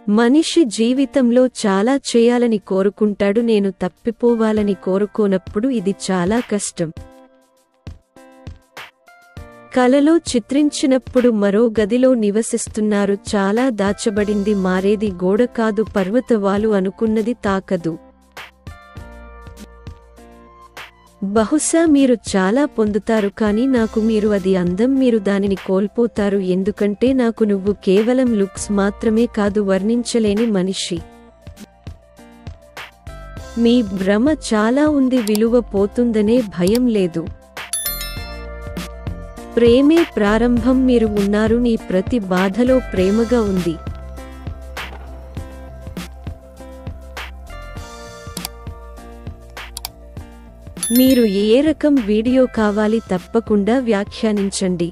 మనిషి జీవితంలో చాలా చేయాలని కోరుకుంటాడు, నేను తప్పిపోవాలని కోరుకోనప్పుడు ఇది చాలా కష్టం. కలలో చిత్రించినప్పుడు మరో గదిలో నివసిస్తున్నారు, చాలా దాచబడింది, మారేది గోడ కాదు, పర్వతవాలు అనుకున్నది తాకదు. బహుశా మీరు చాలా పొందుతారు కానీ నాకు మీరు అది అందం, మీరు దానిని కోల్పోతారు, ఎందుకంటే నాకు నువ్వు కేవలం లుక్స్ మాత్రమే కాదు, వర్ణించలేని మనిషి. మీ భ్రమ చాలా ఉంది, విలువ పోతుందనే భయం లేదు. ప్రేమే ప్రారంభం, మీరు ఉన్నారు, నీ ప్రతి బాధలో ప్రేమగా ఉంది. మీరు ఏ రకం వీడియో కావాలి తప్పకుండా వ్యాఖ్యానించండి.